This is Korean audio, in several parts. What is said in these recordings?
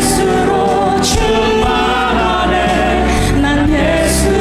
예수로 충만하네. 난 예수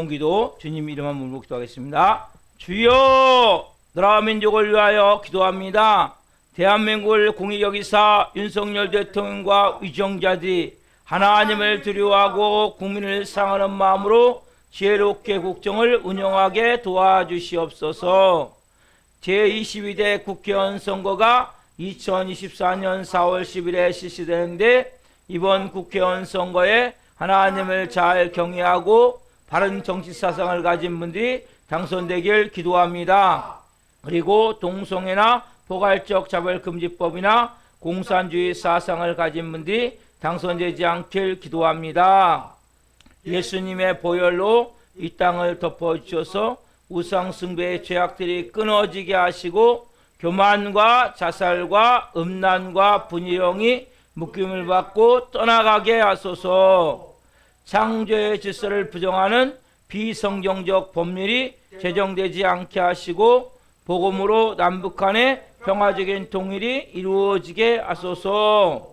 공동기도 주님 이름만 물고 기도하겠습니다. 주여, 나라 민족을 위하여 기도합니다. 대한민국을 공의 여기사 윤석열 대통령과 위정자들이 하나님을 두려워하고 국민을 사랑하는 마음으로 지혜롭게 국정을 운영하게 도와주시옵소서. 제22대 국회의원 선거가 2024년 4월 10일에 실시되는데 이번 국회의원 선거에 하나님을 잘 경외하고 바른 정치 사상을 가진 분들이 당선되길 기도합니다. 그리고 동성애나 포괄적 자벌금지법이나 공산주의 사상을 가진 분들이 당선되지 않길 기도합니다. 예수님의 보혈로 이 땅을 덮어주셔서 우상숭배의 죄악들이 끊어지게 하시고 교만과 자살과 음란과 분열이 묶임을 받고 떠나가게 하소서. 창조의 질서를 부정하는 비성경적 법률이 제정되지 않게 하시고 복음으로 남북한의 평화적인 통일이 이루어지게 하소서.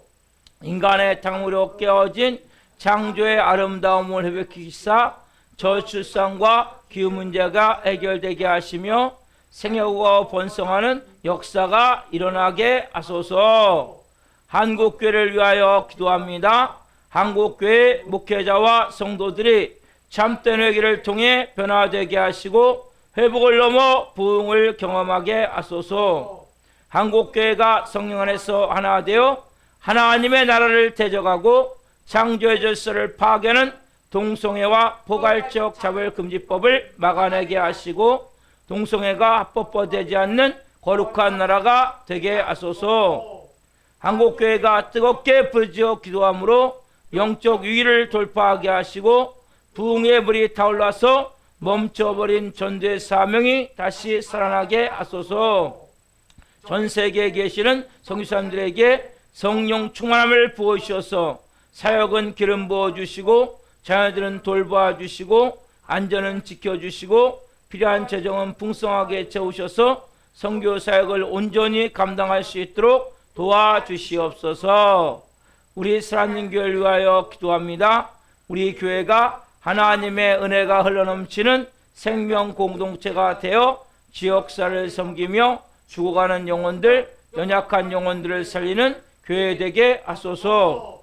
인간의 탕후로 깨어진 창조의 아름다움을 회복시키사 저출산과 기후 문제가 해결되게 하시며 생육과 번성하는 역사가 일어나게 하소서. 한국교회를 위하여 기도합니다. 한국교회 목회자와 성도들이 참된 회개를 통해 변화되게 하시고 회복을 넘어 부흥을 경험하게 하소서. 한국교회가 성령 안에서 하나 되어 하나님의 나라를 대적하고 창조의 질서를 파괴하는 동성애와 포괄적 자벌금지법을 막아내게 하시고 동성애가 합법화되지 않는 거룩한 나라가 되게 하소서. 한국교회가 뜨겁게 부르짖어 기도함으로 영적 위기를 돌파하게 하시고 부흥의 불이 타올라서 멈춰버린 전도의 사명이 다시 살아나게 하소서. 전 세계에 계시는 선교사님들에게 성령 충만함을 부어주셔서 사역은 기름 부어주시고 자녀들은 돌봐주시고 안전은 지켜주시고 필요한 재정은 풍성하게 채우셔서 선교 사역을 온전히 감당할 수 있도록 도와주시옵소서. 우리 사랑하는 교회를 위하여 기도합니다. 우리 교회가 하나님의 은혜가 흘러넘치는 생명 공동체가 되어 지역사를 섬기며 죽어가는 영혼들, 연약한 영혼들을 살리는 교회 되게 하소서.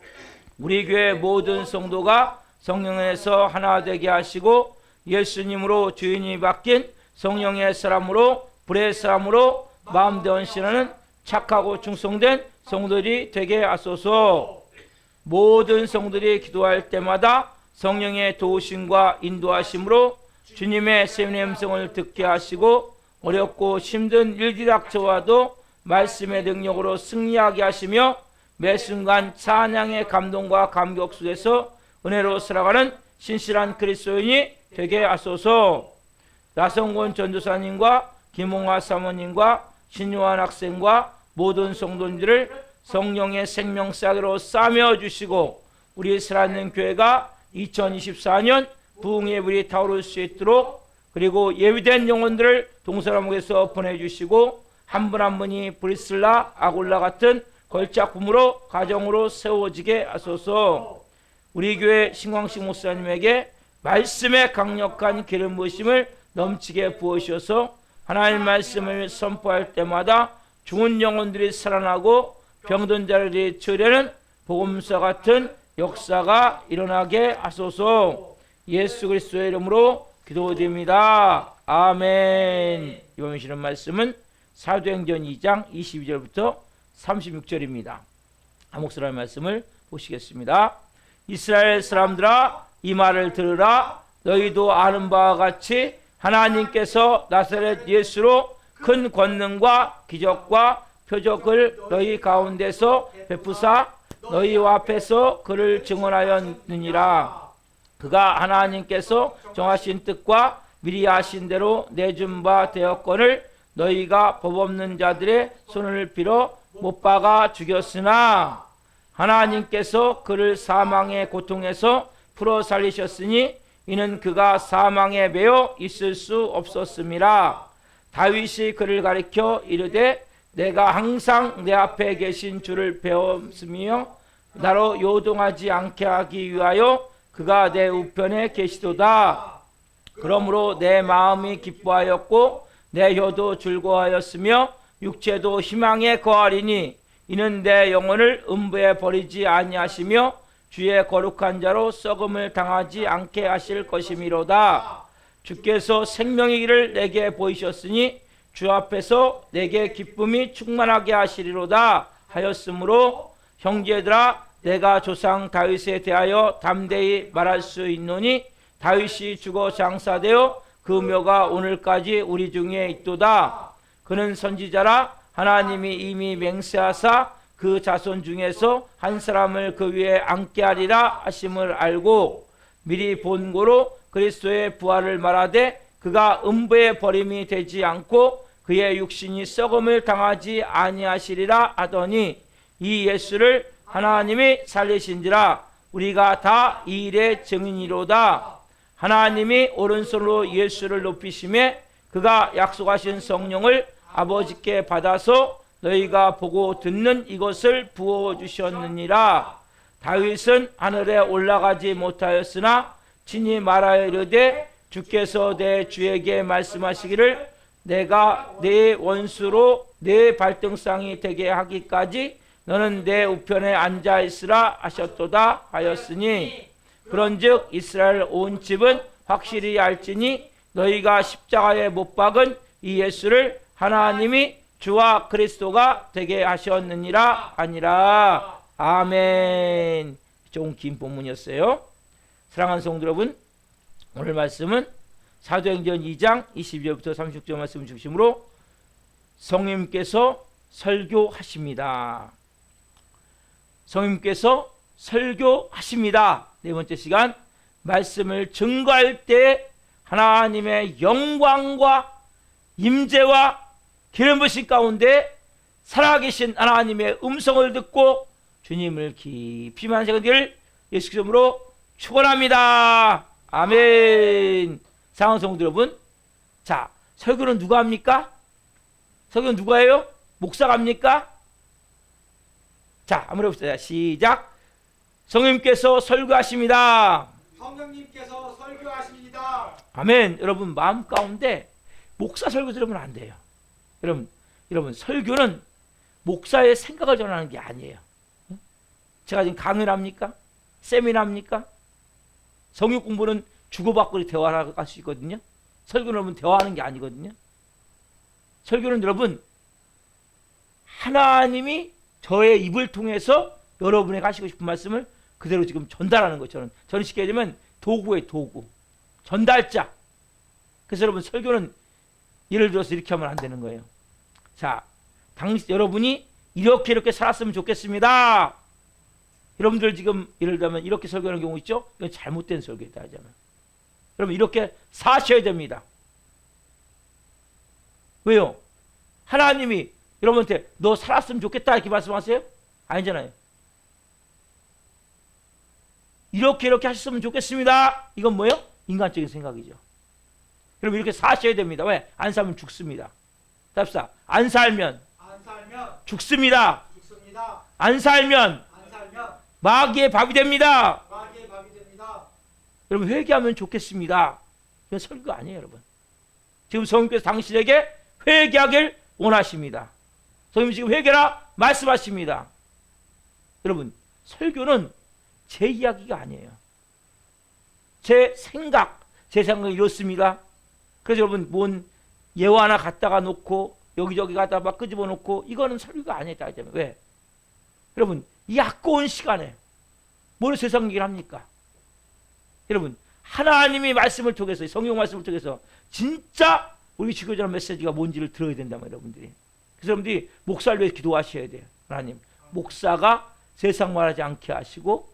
우리 교회 모든 성도가 성령에서 하나 되게 하시고 예수님으로 주인이 바뀐 성령의 사람으로 불의 사람으로 마음대원 신하는 착하고 충성된 성도들이 되게 하소서. 모든 성도들이 기도할 때마다 성령의 도우심과 인도하심으로 주님의 세미의 음성을 듣게 하시고 어렵고 힘든 일들이 닥쳐와도 말씀의 능력으로 승리하게 하시며 매 순간 찬양의 감동과 감격 속에서 은혜로 살아가는 신실한 그리스도인이 되게 하소서. 나성곤 전도사님과 김홍화 사모님과 신요한 학생과 모든 성도님들을 성령의 생명사기로 싸매어 주시고 우리 살아있는 교회가 2024년 부흥의 불이 타오를 수 있도록 그리고 예비된 영혼들을 동서남북에서 보내주시고 한 분 한 분이 브리슬라, 아굴라 같은 걸작품으로 가정으로 세워지게 하소서. 우리 교회 신광식 목사님에게 말씀의 강력한 기름 부으심을 넘치게 부으셔서 하나님 말씀을 선포할 때마다 죽은 영혼들이 살아나고 병든 자들이 치유되는 복음서 같은 역사가 일어나게 하소서. 예수 그리스도의 이름으로 기도드립니다. 아멘. 이번 시는 말씀은 사도행전 2장 22절부터 36절입니다. 한 목소리의 말씀을 보시겠습니다. 이스라엘 사람들아 이 말을 들으라. 너희도 아는 바와 같이 하나님께서 나사렛 예수로 큰 권능과 기적과 표적을 너희 가운데서 베푸사 너희와 앞에서 그를 증언하였느니라. 그가 하나님께서 정하신 뜻과 미리 하신 대로 내준 바 되었거늘 너희가 법 없는 자들의 손을 빌어 못 박아 죽였으나 하나님께서 그를 사망의 고통에서 풀어 살리셨으니 이는 그가 사망에 매여 있을 수 없었음이라. 다윗이 그를 가리켜 이르되 내가 항상 내 앞에 계신 주를 배웠으며 나로 요동하지 않게 하기 위하여 그가 내 우편에 계시도다. 그러므로 내 마음이 기뻐하였고 내 혀도 즐거워하였으며 육체도 희망에 거하리니 이는 내 영혼을 음부에 버리지 아니하시며 주의 거룩한 자로 썩음을 당하지 않게 하실 것이미로다. 주께서 생명의 길을 내게 보이셨으니 주 앞에서 내게 기쁨이 충만하게 하시리로다 하였으므로 형제들아 내가 조상 다윗에 대하여 담대히 말할 수 있노니 다윗이 죽어 장사되어 그 묘가 오늘까지 우리 중에 있도다. 그는 선지자라 하나님이 이미 맹세하사 그 자손 중에서 한 사람을 그 위에 앉게 하리라 하심을 알고 미리 본고로 그리스도의 부활을 말하되 그가 음부에 버림이 되지 않고 그의 육신이 썩음을 당하지 아니하시리라 하더니 이 예수를 하나님이 살리신지라 우리가 다 이 일의 증인이로다. 하나님이 오른손으로 예수를 높이심에 그가 약속하신 성령을 아버지께 받아서 너희가 보고 듣는 이것을 부어주셨느니라. 다윗은 하늘에 올라가지 못하였으나 친히 말하여 이르되 주께서 내 주에게 말씀하시기를 내가 내 원수로 내 발등상이 되게 하기까지 너는 내 우편에 앉아 있으라 하셨도다 하였으니 그런즉 이스라엘 온 집은 확실히 알지니 너희가 십자가에 못 박은 이 예수를 하나님이 주와 그리스도가 되게 하셨느니라 아니라. 아멘. 좀 긴 본문이었어요. 사랑하는 성도 여러분, 오늘 말씀은 사도행전 2장 22절부터 36절 말씀 중심으로 성령님께서 설교하십니다. 성령님께서 설교하십니다. 네 번째 시간, 말씀을 증거할 때 하나님의 영광과 임재와 기름 부으심 가운데 살아계신 하나님의 음성을 듣고 주님을 깊이 만나기를 예수 그리스도로 축원합니다. 아멘. 사랑하는 성도 여러분, 자, 설교는 누가 합니까? 설교는 누가 해요? 목사가 합니까? 자, 한번 해봅시다. 시작. 성령님께서 설교하십니다. 성령님께서 설교하십니다. 아멘. 여러분 마음 가운데 목사 설교 들으면 안 돼요. 여러분 설교는 목사의 생각을 전하는 게 아니에요. 제가 지금 강의를 합니까? 세미나 합니까? 성경 공부는 주고받고 대화를 할 수 있거든요. 설교는 여러분 대화하는 게 아니거든요. 설교는 여러분 하나님이 저의 입을 통해서 여러분에게 하시고 싶은 말씀을 그대로 지금 전달하는 것처럼, 저는 쉽게 얘기하면 도구예요. 도구, 전달자. 그래서 여러분 설교는 예를 들어서 이렇게 하면 안 되는 거예요. 자, 여러분이 이렇게 살았으면 좋겠습니다. 여러분들 지금 예를 들면 이렇게 설교하는 경우 있죠? 이건 잘못된 설교다 하잖아요. 여러분 이렇게 사셔야 됩니다. 왜요? 하나님이 여러분한테 너 살았으면 좋겠다 이렇게 말씀하세요? 아니잖아요. 이렇게 하셨으면 좋겠습니다. 이건 뭐예요? 인간적인 생각이죠. 여러분 이렇게 사셔야 됩니다. 왜? 안 살면 죽습니다. 답사. 안 살면 죽습니다. 안 살면 마귀의 밥이 됩니다. 여러분 회개하면 좋겠습니다. 이건 설교 아니에요, 여러분. 지금 성령께서 당신에게 회개하길 원하십니다. 성령님 지금 회개라 말씀하십니다. 여러분 설교는 제 이야기가 아니에요. 제 생각이 이렇습니다. 그래서 여러분 뭔 예화 하나 갖다가 놓고 여기저기 갖다가 막 끄집어 놓고 이거는 설교가 아니다. 왜? 여러분 이 아까운 시간에 뭘 세상 얘기를 합니까? 여러분 하나님이 말씀을 통해서, 성경 말씀을 통해서 진짜 우리 지켜주는 메시지가 뭔지를 들어야 된다면 여러분들이. 그래서 여러분들이 목사를 위해 기도하셔야 돼요. 하나님, 목사가 세상 말하지 않게 하시고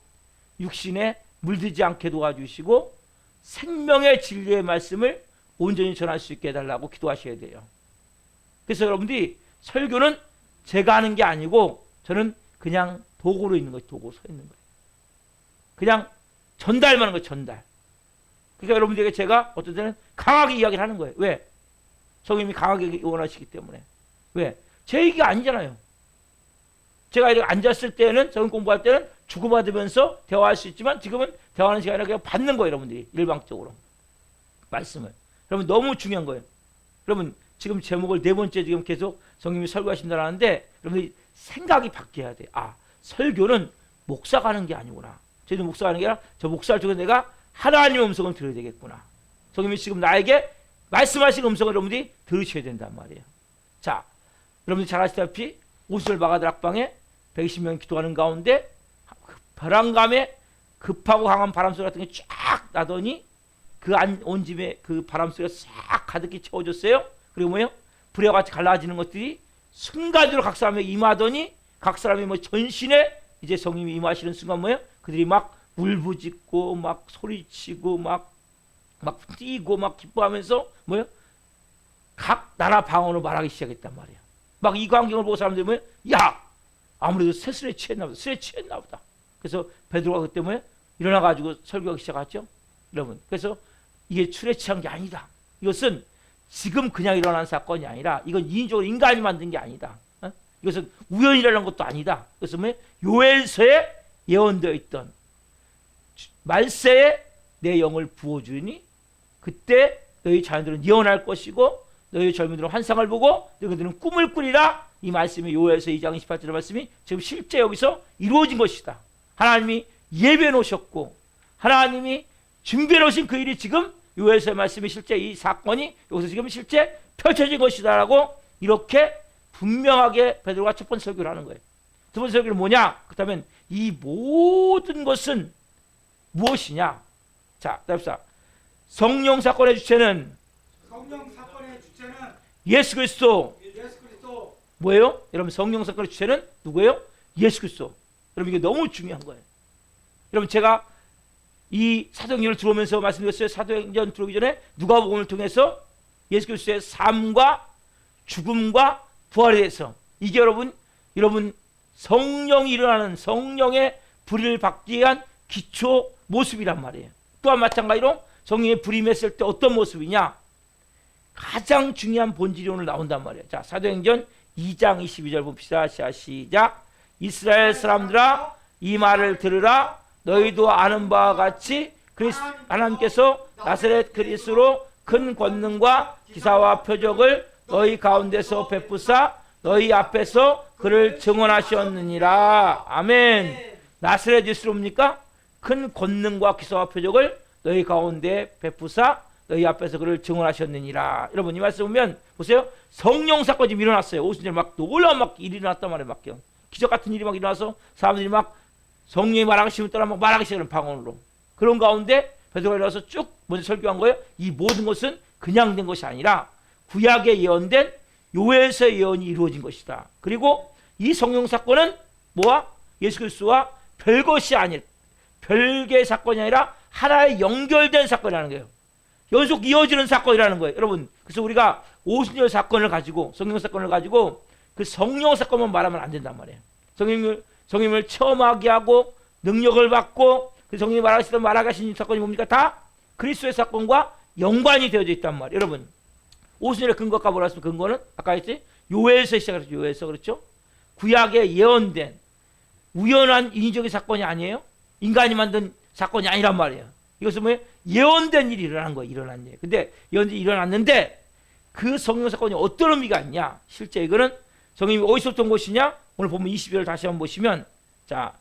육신에 물들지 않게 도와주시고 생명의 진리의 말씀을 온전히 전할 수 있게 해달라고 기도하셔야 돼요. 그래서 여러분들이 설교는 제가 하는 게 아니고 저는 그냥 도구로 있는 거예요. 도구 서 있는 거예요. 그냥 전달만 하는 거예요. 전달. 그러니까 여러분들에게 제가 어떤 때는 강하게 이야기를 하는 거예요. 왜? 성령님이 강하게 원하시기 때문에. 왜? 제 얘기가 아니잖아요. 제가 이렇게 앉았을 때는, 성경 공부할 때는 주고받으면서 대화할 수 있지만 지금은 대화하는 시간이 아니라 그냥 받는 거예요. 여러분들이 일방적으로. 말씀을. 여러분 너무 중요한 거예요. 여러분 지금 제목을 네 번째 지금 계속 성령님이 설교하신다는 하는데 여러분들이 생각이 바뀌어야 돼. 아, 설교는 목사가 하는 게 아니구나. 저희도 목사가 하는 게 아니라 저 목사를 통해 내가 하나님의 음성을 들어야 되겠구나. 성령님이 지금 나에게 말씀하신 음성을 여러분들이 들으셔야 된단 말이에요. 자, 여러분들 잘 아시다시피 오순절 마가들 학방에 120명 기도하는 가운데 벼랑감에 급하고 강한 바람 소리 같은 게 쫙 나더니 그 온 집에 그 바람 소리가 싹 가득히 채워졌어요. 그리고 뭐예요? 불에 같이 갈라지는 것들이 순간적으로 각 사람에게 임하더니 각 사람이 뭐 전신에 이제 성령님이 임하시는 순간 뭐예요? 그들이 막 울부짖고 막 소리치고 막 뛰고 막 기뻐하면서 뭐예요? 각 나라 방언으로 말하기 시작했단 말이에요. 막 이 광경을 보고 사람들이 뭐예요? 야, 아무래도 새술에 취했나 보다. 술에 취했나 보다. 그래서 베드로가 그때 뭐예요? 일어나가지고 설교하기 시작했죠. 여러분, 그래서 이게 술에 취한 게 아니다. 이것은 지금 그냥 일어난 사건이 아니라 이건 인위적으로 인간이 만든 게 아니다. 이것은 우연히 일어난 것도 아니다. 그래서 뭐예요? 요엘서에 예언되어 있던 말세에 내 영을 부어주니 그때 너희 자녀들은 예언할 것이고 너희 젊은이들은 환상을 보고 너희들은 꿈을 꾸리라. 이 말씀이 요엘서 2장 28절의 말씀이 지금 실제 여기서 이루어진 것이다. 하나님이 예배해 놓으셨고 하나님이 준비해 놓으신 그 일이 지금 요엘서의 말씀이 실제 이 사건이 여기서 지금 실제 펼쳐진 것이다라고 이렇게 분명하게 베드로가 첫 번째 설교를 하는 거예요. 두 번째 설교는 뭐냐? 그렇다면 이 모든 것은 무엇이냐? 자, 답사. 성령 사건의 주체는 예수 그리스도. 뭐예요? 여러분 성령 사건의 주체는 누구예요? 예수 그리스도. 여러분 이게 너무 중요한 거예요. 여러분 제가 이 사도행전을 들어오면서 말씀드렸어요. 사도행전 들어오기 전에 누가복음을 통해서 예수 그리스도의 삶과 죽음과 부활에 대해서 이게 여러분 성령이 일어나는 성령의 불의를 받기 위한 기초 모습이란 말이에요. 또한 마찬가지로 성령의 불이 임했을 때 어떤 모습이냐? 가장 중요한 본질이 오늘 나온단 말이에요. 자, 사도행전 2장 22절 봅시다. 시작. 이스라엘 사람들아 이 말을 들으라. 너희도 아는 바와 같이 하나님께서 나사렛 그리스도로 큰 권능과 기사와 표적을 너희 가운데서 베푸사 너희 앞에서 그를 증언하셨느니라. 아멘. 나사렛 예수로입니까? 큰 권능과 기사와 표적을 너희 가운데 베푸사 너희 앞에서 그를 증언하셨느니라. 여러분 이 말씀 보면 보세요. 성령 사건이 지금 일어났어요. 오순절 막 놀라운 막 일이 일어났단 말이에요. 막 기적 같은 일이 막 일어나서 사람들이 막 성령이 말하시면 따라 막 말하기 시작하는 방언으로. 그런 가운데 베드로가 일어나서 쭉 먼저 설교한 거예요. 이 모든 것은 그냥 된 것이 아니라 구약에 예언된 요엘서의 예언이 이루어진 것이다. 그리고 이 성령 사건은 뭐와? 예수 그리스도와 별것이 아닐 별개의 사건이 아니라 하나의 연결된 사건이라는 거예요. 연속 이어지는 사건이라는 거예요. 여러분 그래서 우리가 오순절 사건을 가지고 성령 사건을 가지고 그 성령 사건만 말하면 안 된단 말이에요. 성령을 체험하게 하고 능력을 받고 그 성령이 말하시던 말하신 사건이 뭡니까? 다 그리스도의 사건과 연관이 되어져 있단 말이에요. 여러분 오순절의 근거가 뭐라 했으면 근거는 아까 했지? 요엘서 시작했죠. 요엘서 그렇죠? 구약에 예언된 우연한 인위적인 사건이 아니에요. 인간이 만든 사건이 아니란 말이에요. 이것은 뭐예요? 예언된 일이 일어난 거예요. 일어난 일. 근데 예언이 일어났는데 그 성령 사건이 어떤 의미가 있냐? 실제 이거는 성령이 어디서 어떤 것이냐? 오늘 보면 22절 다시 한번 보시면 자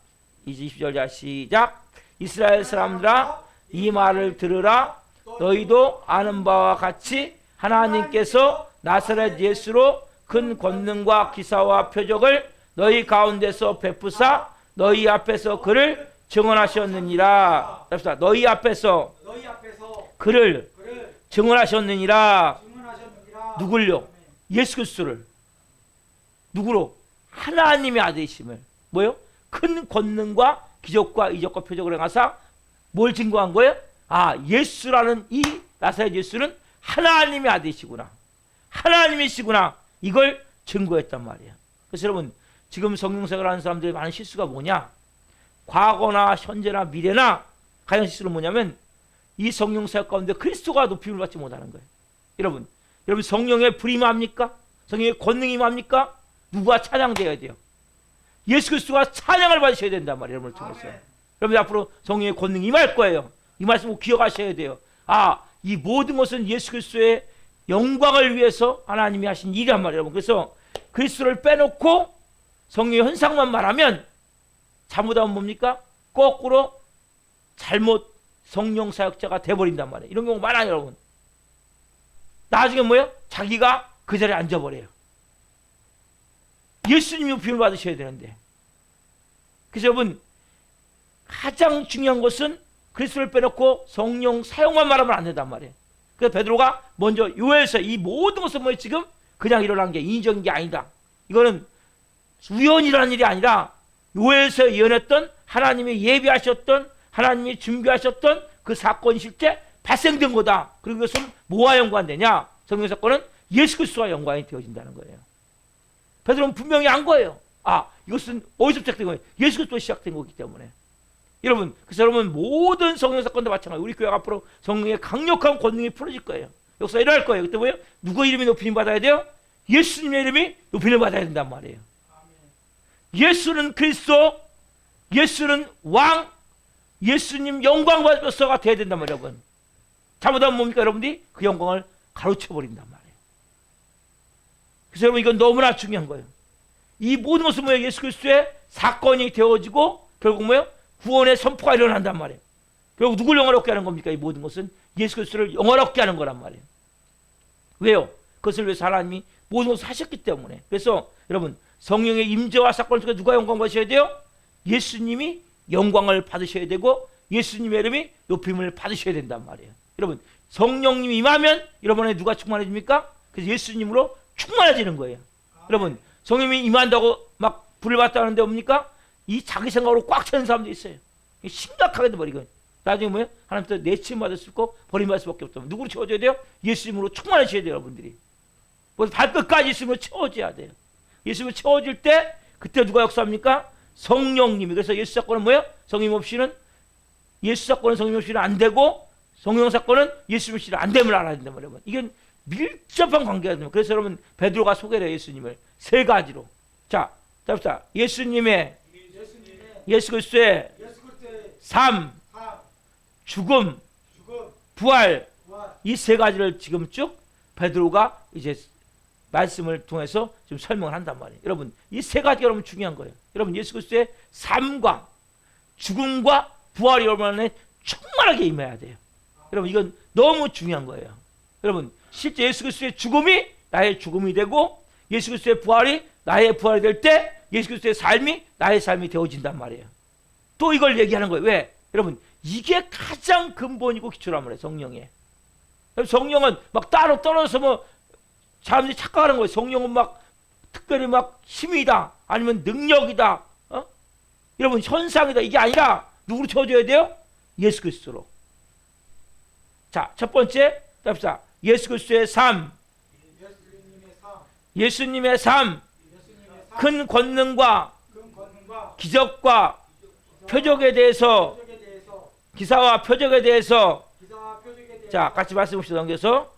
이제 22절 자 시작. 이스라엘 사람들아 이 말을 들으라. 너희도 아는 바와 같이 하나님께서 나사렛 예수로 큰 권능과 기사와 표적을 너희 가운데서 베푸사 너희 앞에서 그를 증언하셨느니라. 답시다. 너희 앞에서 그를 증언하셨느니라. 누굴요? 예수 그리스도를. 누구로? 하나님의 아들이심을. 뭐요? 큰 권능과 기적과 이적과 표적을 행하사 뭘 증거한 거예요? 아, 예수라는 이 나사렛 예수는 하나님의 아들이시구나. 하나님이시구나. 이걸 증거했단 말이에요. 그래서 여러분 지금 성령사를 하는 사람들의 많은 실수가 뭐냐? 과거나 현재나 미래나 가장 실수는 뭐냐면 이 성령사 가운데 그리스도가 높임을 받지 못하는 거예요. 여러분 성령의 불이 뭡니까? 성령의 권능이 뭡니까? 누가 찬양되어야 돼요? 예수 그리스도가 찬양을 받으셔야 된단 말이에요. 여러분을 통해서. 여러분 앞으로 성령의 권능이 임할 거예요. 이 말씀 꼭 기억하셔야 돼요. 아, 이 모든 것은 예수 그리스도의 영광을 위해서 하나님이 하신 일이란 말이에요. 그래서 그리스도를 빼놓고 성령의 현상만 말하면 잘못하면 뭡니까? 거꾸로 잘못 성령 사역자가 돼버린단 말이에요. 이런 경우 많아요, 여러분. 나중에 뭐예요? 자기가 그 자리에 앉아버려요. 예수님이 부임을 받으셔야 되는데. 그래서 여러분, 가장 중요한 것은 그리스도를 빼놓고 성령 사용만 말하면 안 된단 말이에요. 그래서 베드로가 먼저 요엘서 이 모든 것은 뭐 지금 그냥 일어난 게 인위적인 게 아니다. 이거는 우연이라는 일이 아니라 요엘서 예언했던 하나님이 예비하셨던 하나님이 준비하셨던 그 사건이 실제 발생된 거다. 그리고 이것은 뭐와 연관되냐? 성령 사건은 예수 그리스도와 연관이 되어진다는 거예요. 베드로는 분명히 안 거예요. 아, 이것은 어디서 시작된 거예요? 예수 그리스도로 시작된 거기 때문에. 여러분, 그래서 여러분 모든 성령 사건도 마찬가지예요. 우리 교회가 앞으로 성령의 강력한 권능이 풀어질 거예요. 역사 일어날 거예요. 그때 뭐예요? 누구 이름이 높임 받아야 돼요? 예수님의 이름이 높임을 받아야 된단 말이에요. 예수는 그리스도, 예수는 왕, 예수님 영광 받으셔서가 돼야 된단 말이에요. 여러분. 잘못하면 뭡니까? 여러분들이 그 영광을 가로채 버린단 말이에요. 그래서 여러분 이건 너무나 중요한 거예요. 이 모든 것은 뭐예요? 예수 그리스도의 사건이 되어지고 결국 뭐예요? 구원의 선포가 일어난단 말이에요. 결국 누굴 영화롭게 하는 겁니까? 이 모든 것은 예수 그리스도를 영화롭게 하는 거란 말이에요. 왜요? 그것을 위해서 하나님이 모든 것을 하셨기 때문에. 그래서 여러분 성령의 임재와 사건을 통해 누가 영광 받으셔야 돼요? 예수님이 영광을 받으셔야 되고 예수님의 이름이 높임을 받으셔야 된단 말이에요. 여러분 성령님이 임하면 여러분의 누가 충만해집니까? 그래서 예수님으로 충만해지는 거예요. 여러분 성령님이 임한다고 막 불을 받다는데 뭡니까? 이 자기 생각으로 꽉 차는 사람도 있어요. 심각하게도 버리고 나중에 뭐예요? 하나님부터 내침 받을 수 있고 버림받을 수밖에 없다면 누구로 채워줘야 돼요? 예수님으로 충만해져야 돼요. 여러분들이 발끝까지 예수님으로 채워져야 돼요. 예수님으로 채워질 때 그때 누가 역사합니까? 성령님이. 그래서 예수 사건은 뭐예요? 성령 없이는 예수 사건은 성령 없이는 안 되고 성령 사건은 예수 없이는 안 됨을 알아야 된단 말이에요. 이건 밀접한 관계가 됩니다. 그래서 여러분 베드로가 소개를 해요. 예수님을 세 가지로. 자, 답시다. 예수님의 예수 그리스도의 삶, 죽음, 부활 이 세 가지를 지금 쭉 베드로가 이제 말씀을 통해서 지금 설명을 한단 말이에요. 여러분 이 세 가지가 여러분 중요한 거예요. 여러분 예수 그리스도의 삶과 죽음과 부활이 여러분 안에 충만하게 임해야 돼요. 여러분 이건 너무 중요한 거예요. 여러분 실제 예수 그리스도의 죽음이 나의 죽음이 되고 예수 그리스도의 부활이 나의 부활이 될 때 예수 그리스도의 삶이 나의 삶이 되어진단 말이에요. 또 이걸 얘기하는 거예요. 왜? 여러분 이게 가장 근본이고 기초란 말이에요. 성령에. 성령은 막 따로 떨어져서 뭐 사람들이 착각하는 거예요. 성령은 막 특별히 막 힘이다 아니면 능력이다 여러분 현상이다 이게 아니라 누구로 채워줘야 돼요? 예수 그리스도로. 자, 첫 번째 답시다. 예수 그리스도의 삶, 예수님의 삶, 큰 권능과 기적과 표적에 대해서 기사와 표적에 대해서 자 같이 말씀 봅시다. 넘겨서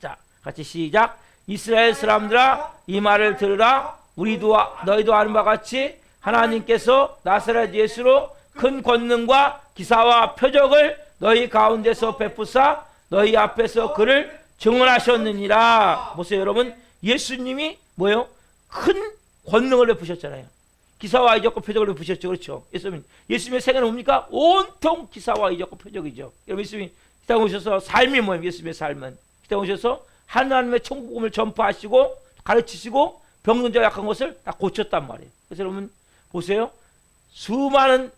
자 같이 시작. 이스라엘 사람들아 이 말을 들으라. 우리도 너희도 아는 바와 같이 하나님께서 나사렛 예수로 큰 권능과 기사와 표적을 너희 가운데서 베푸사 너희 앞에서 그를 증언하셨느니라. 보세요 여러분 예수님이 뭐예요? 큰 권능을 베푸셨잖아요. 기사와 이적과 표적을 베푸셨죠. 그렇죠. 예수님의 생애는 뭡니까? 온통 기사와 이적과 표적이죠. 여러분 예수님이 이 땅에 오셔서 삶이 뭐예요? 예수님의 삶은 이 땅에 오셔서 하나님의 천국복음을 전파하시고 가르치시고 병든 자 약한 것을 다 고쳤단 말이에요. 그래서 여러분 보세요. 수많은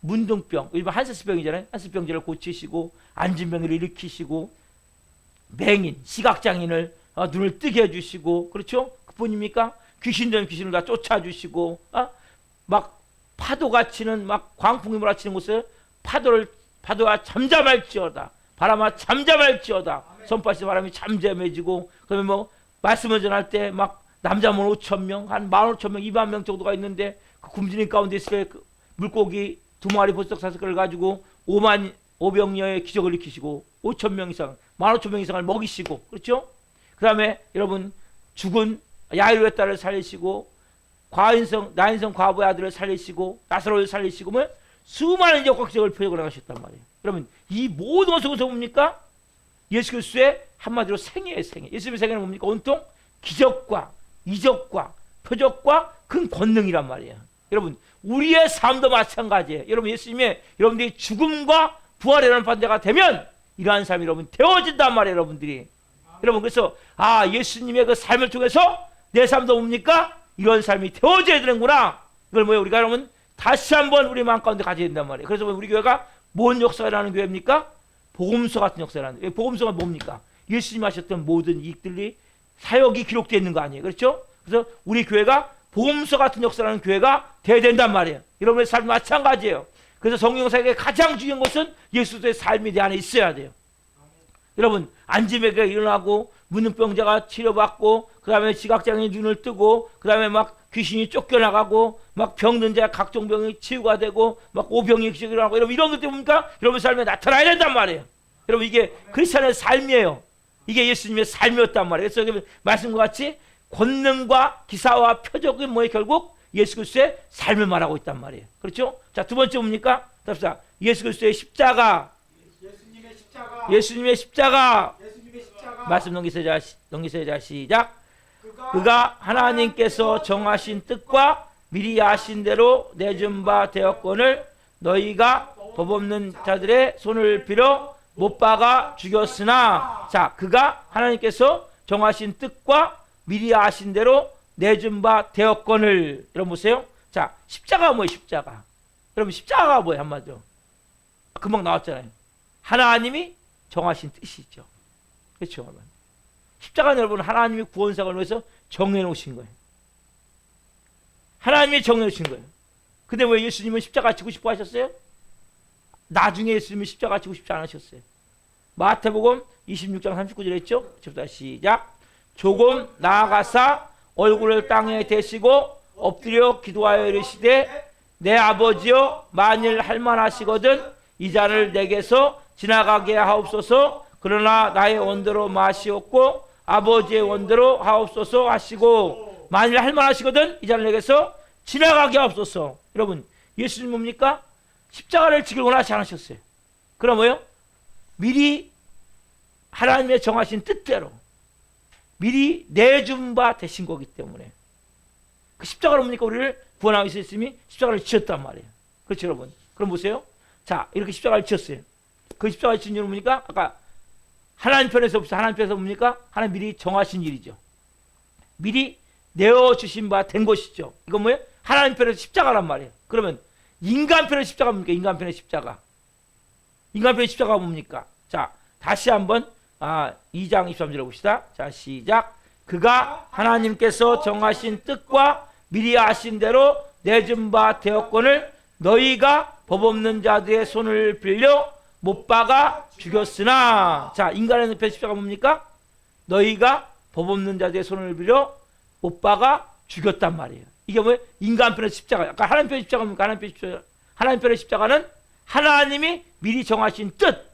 문둥병, 일반 한세스병이잖아요. 한세스병자를 고치시고 안진병을 일으키시고 맹인, 시각장애인을 눈을 뜨게 해주시고 그렇죠? 그뿐입니까? 귀신 된 귀신을 다 쫓아주시고 막 파도가 치는 막 광풍이 몰아치는 곳에 파도가 잠잠할지어다 바람아 잠잠할지어다 선포하시는 바람이 잠잠해지고 그다음에 뭐 말씀을 전할 때 막 남자만 5,000명 한 15,000명 20,000명 정도가 있는데 그 굶주린 가운데 있을 그 물고기 2마리 보석 5개를 가지고 500여의 기적을 일으키시고 5,000명 이상 15,000명 이상을 먹이시고 그렇죠? 그 다음에 여러분 죽은 야이로의 딸을 살리시고 나인성 과부의 아들을 살리시고 나사로를 살리시고 뭐 수많은 역과 기적을 표적을 하셨단 말이에요. 여러분 이 모든 것은 무엇을 뭡니까? 예수 그리스도의 한마디로 생애예요, 생애. 예수님의 생애는 뭡니까? 온통 기적과 이적과 표적과 큰 권능이란 말이에요. 여러분, 우리의 삶도 마찬가지예요. 여러분, 예수님의 여러분들이 죽음과 부활이라는 반대가 되면 이러한 삶이 여러분 되어진단 말이에요, 여러분들이. 여러분, 그래서 예수님의 그 삶을 통해서 내 삶도 뭡니까? 이런 삶이 되어져야 되는구나. 이걸 뭐예요? 우리가 여러분 다시 한번 우리 마음 가운데 가져야 된단 말이에요. 그래서 우리 교회가 뭔 역사가 일어나는 교회입니까? 복음서 같은 역사가 일어나는. 복음서가 뭡니까? 예수님 하셨던 모든 이익들이 사역이 기록되어 있는 거 아니에요. 그렇죠? 그래서 우리 교회가 복음서 같은 역사라는 교회가 되어야 된단 말이에요. 여러분의 삶이 마찬가지예요. 그래서 성령 사역의 가장 중요한 것은 예수의 삶이 내 안에 있어야 돼요. 여러분, 안지매가 일어나고 문둥병자가 치료받고 그 다음에 시각장애인 눈을 뜨고 그 다음에 막 귀신이 쫓겨나가고 막 병든 자 각종 병이 치유가 되고 막 오병이 일어나고 여러분 이런 것들 뭡니까? 여러분 삶에 나타나야 된단 말이에요. 여러분 이게 크리스찬의 삶이에요. 이게 예수님의 삶이었단 말이에요. 그래서 말씀과 같이 권능과 기사와 표적이 뭐예요? 결국 예수 그리스도의 삶을 말하고 있단 말이에요. 그렇죠? 자, 두 번째 뭡니까? 답시다. 예수 그리스도의 십자가. 예수님의 십자가. 예수님의 십자가. 예수님의 십자가. 말씀 넘기세요. 자, 시작. 그가 하나님께서 정하신 뜻과 미리 아신 대로 내준 바 되었거늘 너희가 법 없는 자들의 손을 빌어 못 박아 죽였으나. 자, 그가 하나님께서 정하신 뜻과 미리 아신 대로 내준 바 되었거늘. 여러분 보세요. 자, 십자가가 뭐예요? 십자가. 여러분 십자가가 뭐예요? 한마디로 금방 나왔잖아요. 하나님이 정하신 뜻이죠. 그렇죠, 여러분. 십자가는 여러분 하나님이 구원사를 위해서 정해 놓으신 거예요. 하나님이 정해 놓으신 거예요. 근데 왜 예수님은 십자가 지고 싶어 하셨어요? 나중에 예수님이 십자가 지고 싶지 않으셨어요. 마태복음 26장 39절에 있죠? 저부터 시작. 조금 나아가사 얼굴을 땅에 대시고 엎드려 기도하여 이르시되 내 아버지여 만일 할만하시거든 이 잔을 내게서 지나가게 하옵소서. 그러나 나의 원대로 마시옵고 아버지의 원대로 하옵소서 하시고. 만일 할만하시거든 이 잔을 내게서 지나가게 하옵소서. 여러분 예수님 뭡니까? 십자가를 지길 원하지 않으셨어요. 그럼 뭐예요? 미리 하나님의 정하신 뜻대로 미리 내준 바 되신 거기 때문에 그 십자가로 뭡니까? 우리를 구원하기 위해서 예수님이 십자가를 지었단 말이에요. 그렇죠, 여러분? 그럼 보세요. 자, 이렇게 십자가를 지었어요. 그 십자가를 지은 이유는 뭡니까? 아까 하나님 편에서부터 하나님 편에서 뭡니까? 하나님 미리 정하신 일이죠. 미리 내어주신 바 된 것이죠. 이건 뭐예요? 하나님 편에서 십자가란 말이에요. 그러면 인간 편의 십자가 뭡니까? 인간 편의 십자가. 인간 편의 십자가가 뭡니까? 자, 다시 한번 2장 23절에 봅시다. 자, 시작. 그가 하나님께서 정하신 뜻과 미리 아신 대로 내준 바 되었거늘 너희가 법 없는 자들의 손을 빌려 못 박아 죽였으나. 자, 인간의 편의 십자가 뭡니까? 너희가 법 없는 자들의 손을 빌려 못 박아 죽였단 말이에요. 이게 뭐예요? 인간 편의 십자가. 아까 하나님 편의 십자가 뭡니까? 하나님 편의 십자가는 하나님이 미리 정하신 뜻.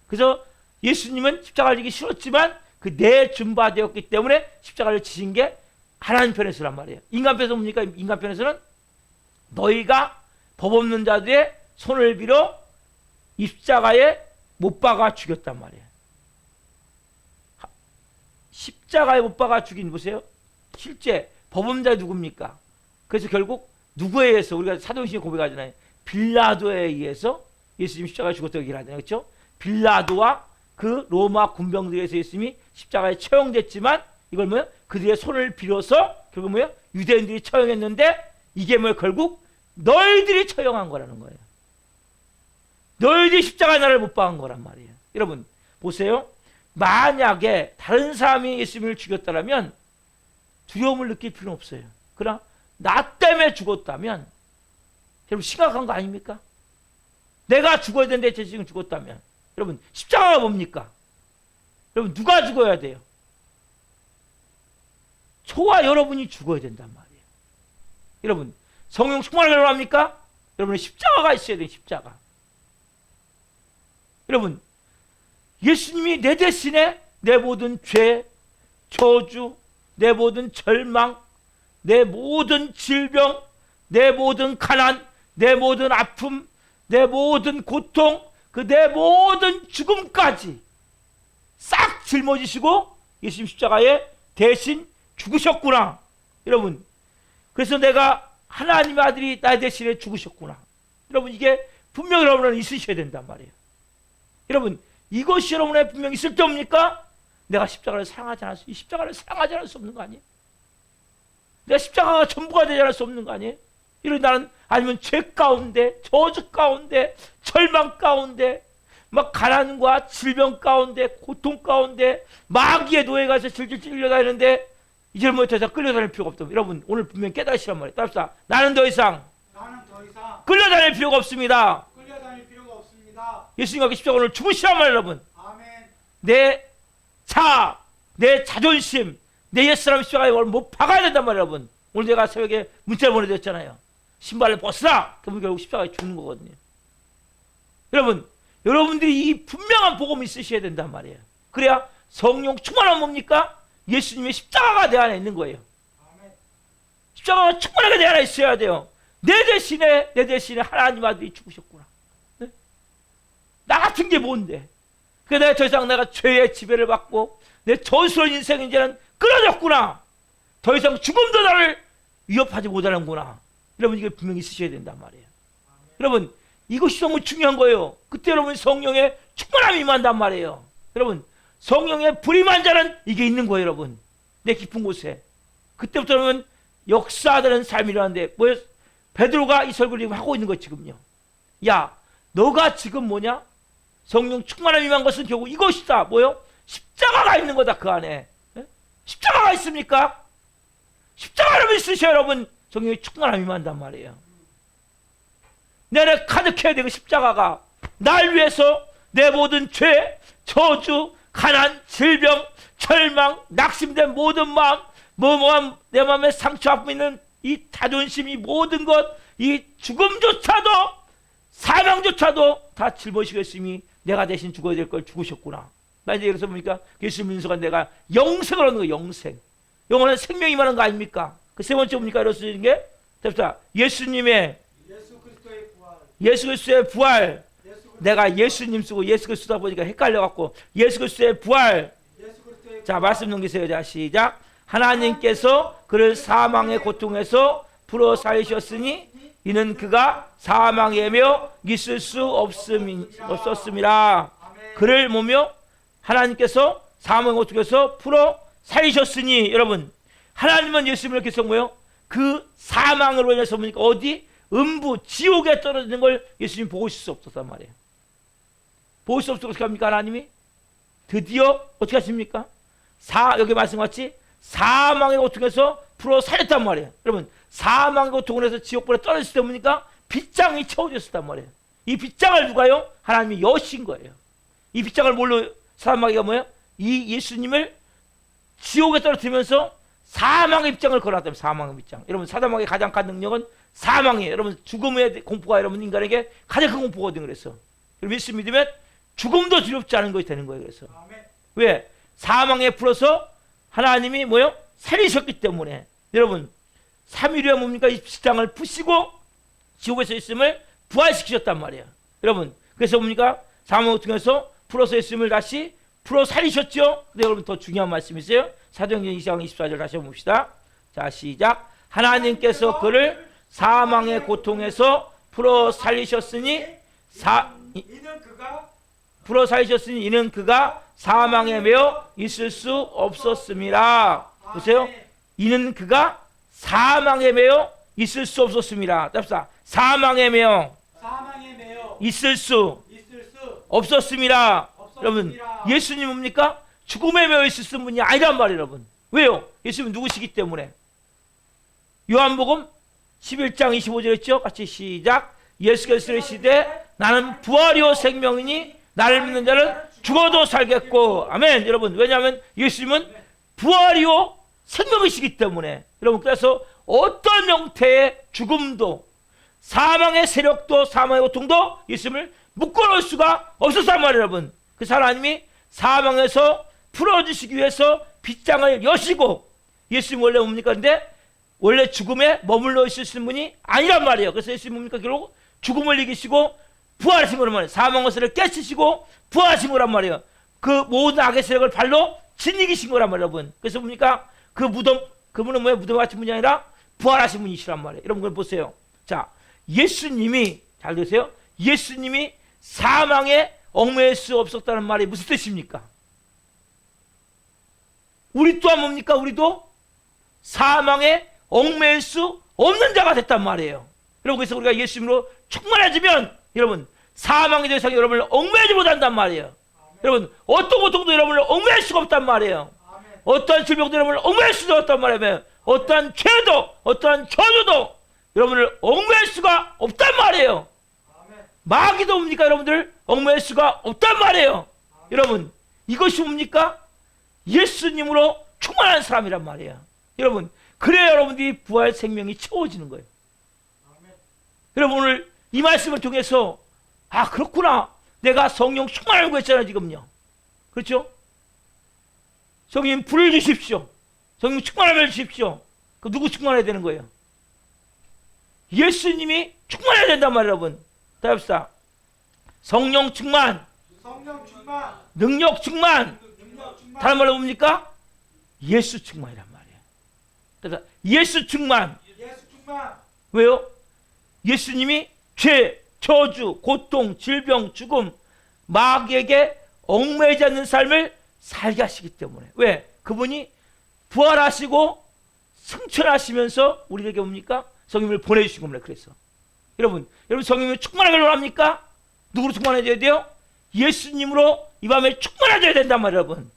그래서 예수님은 십자가를 지기 싫었지만 그 내준 바 되었기 때문에 십자가를 지신 게 하나님 편에서란 말이에요. 인간 편에서 뭡니까? 인간 편에서는 너희가 법 없는 자들의 손을 빌어 이 십자가에 못 박아 죽였단 말이에요. 십자가에 못 박아 죽인, 보세요. 실제 법 없는 자가 누굽니까? 그래서 결국 누구에 의해서 우리가 사도행전에 고백하잖아요. 빌라도에 의해서 예수님 십자가에 죽었다고 얘기를 하잖아요. 그렇죠? 빌라도와 그 로마 군병들에 의해서 예수님이 십자가에 처형됐지만 이걸 뭐예요? 그들의 손을 빌어서 결국 뭐예요? 유대인들이 처형했는데 이게 뭐예요? 결국 너희들이 처형한 거라는 거예요. 너희들이 십자가 나를 못 박은 거란 말이에요. 여러분 보세요. 만약에 다른 사람이 예수님을 죽였다면 두려움을 느낄 필요는 없어요. 그러나 나 때문에 죽었다면 여러분 심각한 거 아닙니까? 내가 죽어야 되는데 제 지금 죽었다면 여러분 십자가가 뭡니까? 여러분 누가 죽어야 돼요? 저와 여러분이 죽어야 된단 말이에요. 여러분 성령 충만을 원합니까? 여러분의 십자가가 있어야 돼요. 십자가. 여러분 예수님이 내 대신에 내 모든 죄, 저주, 내 모든 절망, 내 모든 질병, 내 모든 가난, 내 모든 아픔, 내 모든 고통, 그 내 모든 죽음까지 싹 짊어지시고 예수님 십자가에 대신 죽으셨구나. 여러분, 그래서 내가 하나님의 아들이 나 대신에 죽으셨구나. 여러분, 이게 분명히 여러분은 있으셔야 된단 말이에요. 여러분, 이것이 여러분의 분명히 있을 때 옵니까? 내가 십자가를 사랑하지 않을 이 십자가를 사랑하지 않을 수 없는 거 아니에요? 내가 십자가가 전부가 되지 않을 수 없는 거 아니에요? 이런 나는 아니면 죄 가운데, 저주 가운데, 절망 가운데, 막 가난과 질병 가운데, 고통 가운데, 마귀의 노예가 질질 끌려다니는데 이제 뭐 더 이상 끌려다닐 필요가 없다. 여러분, 오늘 분명히 깨달으시란 말이에요. 따라서 나는 더 이상 끌려다닐 필요가 없습니다. 끌려다닐 필요가 없습니다. 예수님과 십자가 오늘 죽으시란 말이에요, 여러분. 아멘. 내 자존심, 내 옛사람 십자가에 오늘 못 박아야 된단 말이에요, 여러분. 오늘 제가 새벽에 문자를 보내드렸잖아요. 신발을 벗으라! 그러면 결국 십자가에 죽는 거거든요. 여러분, 여러분들이 이 분명한 복음이 있으셔야 된단 말이에요. 그래야 성령 충만하면 뭡니까? 예수님의 십자가가 내 안에 있는 거예요. 아멘. 십자가가 충만하게 내 안에 있어야 돼요. 내 대신에 하나님 아들이 죽으셨구나. 네? 나 같은 게 뭔데? 그래서 내가 더 이상 내가 죄의 지배를 받고 내 저수로운 인생 이제는 끊어졌구나. 더 이상 죽음도 나를 위협하지 못하는구나. 여러분, 이게 분명히 있으셔야 된단 말이에요. 아멘. 여러분, 이것이 너무 중요한 거예요. 그때 여러분 성령의 충만함이 임한단 말이에요. 여러분, 성령의 불이 임한 자는 이게 있는 거예요, 여러분. 내 깊은 곳에. 그때부터 여러분 역사되는 삶이 일어나는데 뭐예요? 베드로가 이 설교를 지금 하고 있는 거 지금요. 야, 너가 지금 뭐냐? 성령 충만함이 임한 것은 결국 이것이다. 뭐요? 십자가가 있는 거다, 그 안에. 예? 십자가가 있습니까? 십자가 여러분 있으셔야 여러분 성령의 충만함이 임한단 말이에요. 내 안에 가득해야 되고 십자가가 날 위해서 내 모든 죄, 저주, 가난, 질병, 절망, 낙심된 모든 마음, 내 마음에 상처 아픔 있는 이 자존심이 모든 것, 이 죽음조차도 사망조차도 다 짊어지겠으니 내가 대신 죽어야 될 걸 죽으셨구나. 나 이제 그래서 보니까 예수 민수가 내가 영생을 얻는 거예요. 영생. 영원한 생명이 임하는 거 아닙니까? 그 세 번째 뭡니까? 이럴 수 있는 게 됩니다. 예수님의 예수 그리스도의 부활. 내가 예수님 쓰고 예수 그리스도 쓰다 보니까 헷갈려갖고 예수 그리스도의 부활. 자, 말씀 넘기세요. 자, 시작. 하나님께서 그를 사망의 고통에서 풀어 살리셨으니 이는 그가 사망에며 있을 수 없었음이라. 그를 뭐며 하나님께서 사망의 고통에서 풀어 살리셨으니. 여러분, 하나님은 예수님을 계속 뭐요? 그 사망으로 인해서 보니까 어디? 음부, 지옥에 떨어지는 걸 예수님 보고 있을 수 없었단 말이에요. 보고 있을 수 없어서 어떻게 합니까? 하나님이 드디어 어떻게 하십니까? 여기 말씀같이 사망의 고통에서 풀어 살렸단 말이에요. 여러분, 사망의 고통을 해서 지옥불에 떨어졌을 때 뭡니까? 빗장이 채워졌단 말이에요. 이 빗장을 누가요? 하나님이 여신 거예요. 이 빗장을 뭘로 사망이가 뭐예요? 이 예수님을 지옥에 떨어뜨리면서 사망의 빗장을 걸어놨다면 사망의 빗장. 여러분, 사단마귀의 가장 큰 능력은 사망이에요. 여러분, 죽음의 공포가 여러분 인간에게 가장 큰 공포거든요. 그래서 여러분, 예수 믿으면 죽음도 두렵지 않은 것이 되는 거예요. 그래서 왜? 사망에 풀어서 하나님이 뭐요? 살리셨기 때문에. 여러분, 3일 후에 뭡니까? 이 빗장을 푸시고 지옥에서 있음을 부활시키셨단 말이에요. 여러분, 그래서 뭡니까? 사망을 통해서 풀어서 있음을 다시 풀어 살리셨죠? 근데 여러분, 더 중요한 말씀이세요. 사도행전 2장 24절 다시 한번 봅시다. 자, 시작. 하나님께서 그를 사망의 고통에서 풀어 살리셨으니 이는 그가 사망에 매여 있을 수 없었습니다. 보세요. 이는 그가 사망에 매여 있을 수 없었습니다. 답사. 사망에 매여 있을 수 없었습니다. 여러분, 예수님 뭡니까? 죽음에 매여 있을 수 있는 분이 아니란 말이에요, 여러분. 왜요? 예수님은 누구시기 때문에. 요한복음 11장 25절 했죠? 같이 시작. 예수께서 이르시되 나는 부활이요 생명이니 나를 믿는 자는 죽어도 살겠고. 아멘. 여러분, 왜냐하면 예수님은 부활이요 생명이시기 때문에. 여러분, 그래서 어떤 형태의 죽음도 사망의 세력도 사망의 고통도 예수님을 묶어놓을 수가 없었단 말이에요, 여러분. 그래서 하나님이 사망에서 풀어주시기 위해서 빗장을 여시고, 예수님 원래 뭡니까? 근데 원래 죽음에 머물러 있을 수 있는 분이 아니란 말이에요. 그래서 예수님 뭡니까? 결국 죽음을 이기시고 부활하신 거란 말이에요. 사망의 세력을 깨치시고 부활하신 거란 말이에요. 그 모든 악의 세력을 발로 진이기신 거란 말이에요, 여러분. 그래서 뭡니까? 그 무덤, 그분은 뭐예요? 무덤 같은 분이 아니라 부활하신 분이시란 말이에요. 여러분 그걸 보세요. 자, 예수님이, 잘 들으세요. 예수님이 사망에 얽매일 수 없었다는 말이 무슨 뜻입니까? 우리 또한 뭡니까? 우리도 사망에 얽매일 수 없는 자가 됐단 말이에요. 여러분 그래서 우리가 예수님으로 충만해지면 여러분 사망에 대해서 여러분을 얽매이지 못한단 말이에요. 여러분 어떤 고통도 여러분을 얽매일 수가 없단 말이에요. 어떠한 질병도 여러분을 얽매일 수가 없단 말이에요. 어떠한 죄도 어떠한 저주도 여러분을 얽매일 수가 없단 말이에요. 마귀도 뭡니까 여러분들 얽매일 수가 없단 말이에요. 여러분 이것이 뭡니까? 예수님으로 충만한 사람이란 말이에요. 여러분 그래야 여러분들이 부활 생명이 채워지는 거예요. 여러분 오늘 이 말씀을 통해서 아 그렇구나 내가 성령 충만하고 했잖아요 지금요. 그렇죠? 성령 불을 주십시오. 성령 충만함을 주십시오. 그 누구 충만해야 되는 거예요? 예수님이 충만해야 된단 말이에요 여러분. 다 합시다. 성령 충만, 성령 충만, 능력 충만, 능력 충만, 다른 말로 뭡니까? 예수 충만이란 말이에요. 그래서 예수 충만. 예수 충만. 왜요? 예수님이 죄, 저주, 고통, 질병, 죽음, 마귀에게 얽매이지 않는 삶을 살게 하시기 때문에. 왜? 그분이 부활하시고 승천하시면서 우리에게 뭡니까? 성령을 보내주신 겁니다. 그래서 여러분 성령을 충만하게 원합니까? 누구로 충만해져야 돼요? 예수님으로 이 밤에 충만해져야 된단 말이에요 여러분.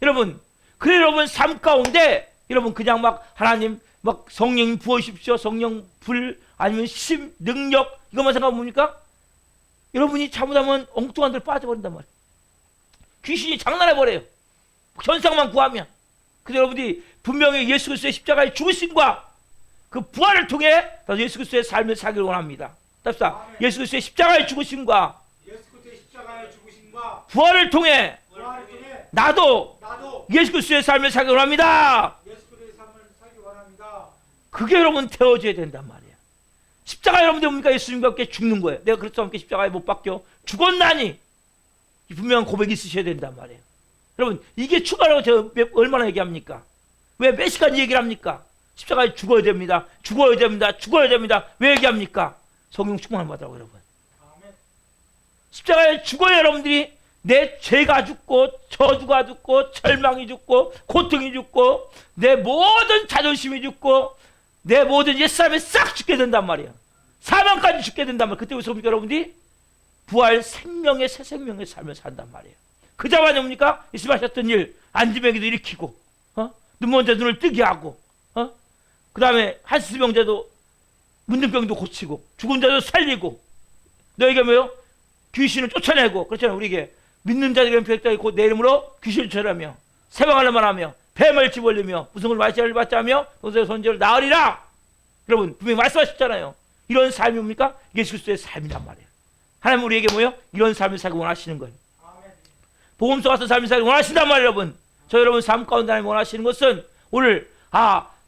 여러분 그래 여러분 삶 가운데 여러분 그냥 막 하나님 막 성령 부어주십시오 성령 불 아니면 심 능력 이것만 생각하면 뭡니까? 여러분이 잘못하면 엉뚱한 데로 빠져버린단 말이에요. 귀신이 장난해버려요. 현상만 구하면. 그래서 여러분들이 분명히 예수 그리스도의 십자가의 죽으심과 그 부활을 통해 예수 그리스도의 삶을 살기를 원합니다. 답시다. 예수 그리스도의 십자가의 죽으심과 예수 그리스도의 십자가의 죽으심과 부활을 통해 나도 예수 그리스도의 삶을 살기 원합니다. 예수 그리스도의 삶을 살기 원합니다. 그게 여러분 되어져야 된단 말이에요. 십자가 여러분들 뭡니까? 예수님과 함께 죽는 거예요. 내가 그리스도와 함께 십자가에 못 박혀 죽었나니 이 분명한 고백이 있으셔야 된단 말이에요. 여러분 이게 추가로 제가 얼마나 얘기합니까? 왜 몇 시간 얘기를 합니까? 십자가에 죽어야 됩니다. 죽어야 됩니다. 죽어야 됩니다. 왜 얘기합니까? 성령 충만을 받으라고 여러분. 십자가에 죽어야 여러분들이 내 죄가 죽고 저주가 죽고 절망이 죽고 고통이 죽고 내 모든 자존심이 죽고 내 모든 옛사람이 싹 죽게 된단 말이에요. 사망까지 죽게 된단 말이에요. 그때부터 뭡니까 여러분들이 부활 생명의 새 생명의 삶을 산단 말이에요. 그자마자 뭡니까? 말씀하셨던 일 안지병이도 일으키고 눈먼 자 눈을 뜨게 하고 그 다음에 한스병자도 문둥병도 고치고 죽은 자도 살리고 너에게 뭐요? 귀신을 쫓아내고 그렇잖아요. 우리에게 믿는 자들에게 백달이 곧 내 이름으로 귀신을 쫓아내며 세방하는 말하며 뱀을 집어올리며 무성을 말씀을 받자 하며 동서의 손절을 나으리라. 여러분 분명히 말씀하셨잖아요. 이런 삶이 뭡니까? 예수 그리스도의 삶이란 말이에요. 하나님 우리에게 뭐요? 이런 삶을 살기 원하시는 거예요. 복음서 같은 삶을 살기 원하신단 말이에요. 여러분 저 여러분 삶 가운데 하나님 원하시는 것은 오늘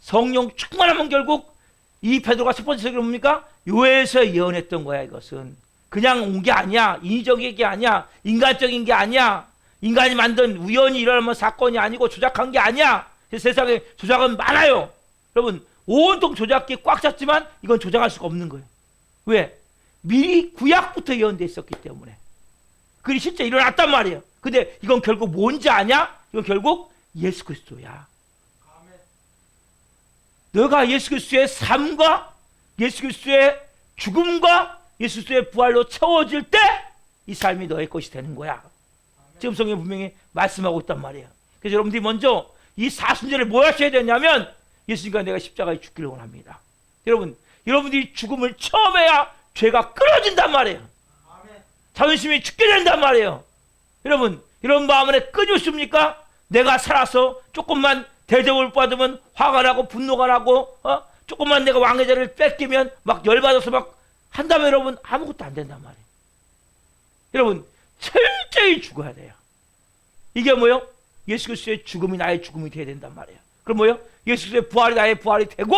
성령 충만하면 결국 이 베드로가 첫 번째 설교는 뭡니까? 요에서 예언했던 거야. 이것은 그냥 온 게 아니야. 인위적인 게 아니야. 인간적인 게 아니야. 인간이 만든 우연히 일어나는 사건이 아니고 조작한 게 아니야. 세상에 조작은 많아요. 여러분 온통 조작기 꽉 찼지만 이건 조작할 수가 없는 거예요. 왜? 미리 구약부터 예언돼 있었기 때문에 그게 실제 일어났단 말이에요. 근데 이건 결국 뭔지 아냐? 이건 결국 예수 그리스도야. 너가 예수 그리스도의 삶과 예수 그리스도의 죽음과 예수 그리스도의 부활로 채워질 때 이 삶이 너의 것이 되는 거야. 지금 성경이 분명히 말씀하고 있단 말이에요. 그래서 여러분들이 먼저 이 사순절에 뭘 하셔야 되냐면 예수님과 내가 십자가에 죽기를 원합니다. 여러분들이 죽음을 체험해야 죄가 끊어진단 말이에요. 자존심이 죽게 된단 말이에요. 여러분 마음 안에 끊으십니까? 내가 살아서 조금만 대접을 받으면 화가 나고 분노가 나고 조금만 내가 왕의 자리를 뺏기면 막 열받아서 막 한다면 여러분 아무것도 안 된단 말이에요. 여러분 철저히 죽어야 돼요. 이게 뭐요? 예수 그리스도의 죽음이 나의 죽음이 돼야 된단 말이에요. 그럼 뭐요? 예수 그리스도의 부활이 나의 부활이 되고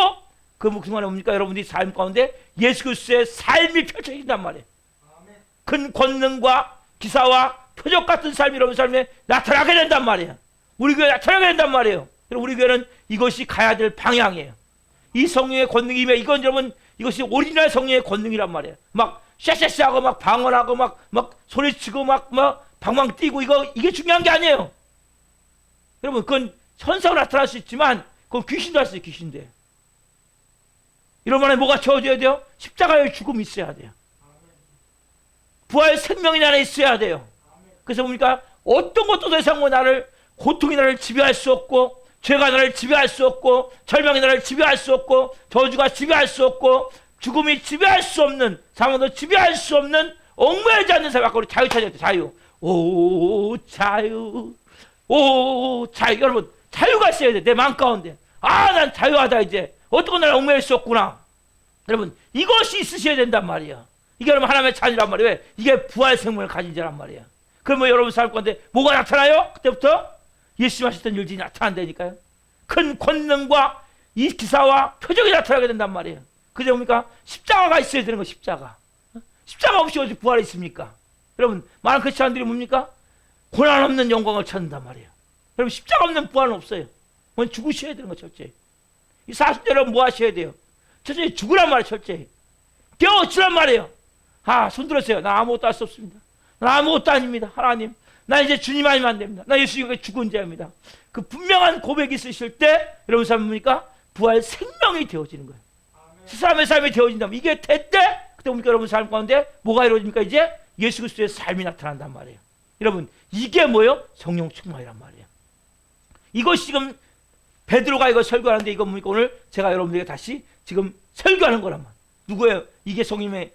그 무슨 뭡니까? 여러분들이 삶 가운데 예수 그리스도의 삶이 펼쳐진단 말이에요. 큰 권능과 기사와 표적 같은 삶이 여러분 삶에 나타나게 된단 말이에요. 우리 교회에 나타나게 된단 말이에요. 우리 교회는 이것이 가야 될 방향이에요. 이 성령의 권능이 임해. 이건 여러분 이것이 오리지널 성령의 권능이란 말이에요. 막 샤샤샤하고 막 방언하고 막 소리치고 막 방망 뛰고 이게 중요한 게 아니에요. 여러분 그건 현상으로 나타날 수 있지만 그건 귀신도 할 수 있어요. 귀신인데 이런 말에 뭐가 채워져야 돼요? 십자가의 죽음이 있어야 돼요. 부활의 생명이 내 안에 있어야 돼요. 그래서 뭡니까? 어떤 것도 더 이상 고통이 나를 지배할 수 없고, 죄가 나를 지배할 수 없고, 절망이 나를 지배할 수 없고, 저주가 지배할 수 없고, 죽음이 지배할 수 없는, 사망도 지배할 수 없는 얽매이지 않는 삶. 아까 우리 자유 찾아야 돼. 자유. 오 자유. 오 자유. 여러분 자유가 있어야 돼. 내 마음 가운데. 난 자유하다 이제. 어떤 건 나를 얽매일 수 없구나. 여러분 이것이 있으셔야 된단 말이야. 이게 여러분 하나님의 자녀란 말이에요. 왜? 이게 부활 생명을 가진 자란 말이야. 그러면 여러분 삶 가운데 뭐가 나타나요? 그때부터 예수님 하셨던 일들이 나타난다니까요. 큰 권능과 이 기사와 표적이 나타나게 된단 말이에요. 그게 뭡니까? 십자가가 있어야 되는 거. 십자가. 십자가 없이 어디 부활이 있습니까? 여러분 많은 크리스찬들이 뭡니까? 고난 없는 영광을 찾는단 말이에요. 여러분 십자가 없는 부활은 없어요. 먼저 죽으셔야 되는 거 철저히. 이 40대 여러분 뭐 하셔야 돼요? 철저히 죽으란 말이에요. 철저히. 깨어지란 말이에요. 손 들었어요. 나 아무것도 할 수 없습니다. 나 아무것도 아닙니다. 하나님, 나 이제 주님 아니면 안 됩니다. 나 예수님께 죽은 자입니다. 그 분명한 고백이 있으실 때 여러분 삶은 뭡니까? 부활 생명이 되어지는 거예요. 그 사람의 삶이 되어진다면 이게 될 때 그때 뭡니까? 여러분 삶 가운데 뭐가 이루어집니까? 이제 예수 그리스도의 삶이 나타난단 말이에요. 여러분 이게 뭐예요? 성령 충만이란 말이에요. 이것이 지금 베드로가 이거 설교하는데 이거 뭡니까? 오늘 제가 여러분들에게 다시 지금 설교하는 거란 말이에요. 누구예요? 이게 성령의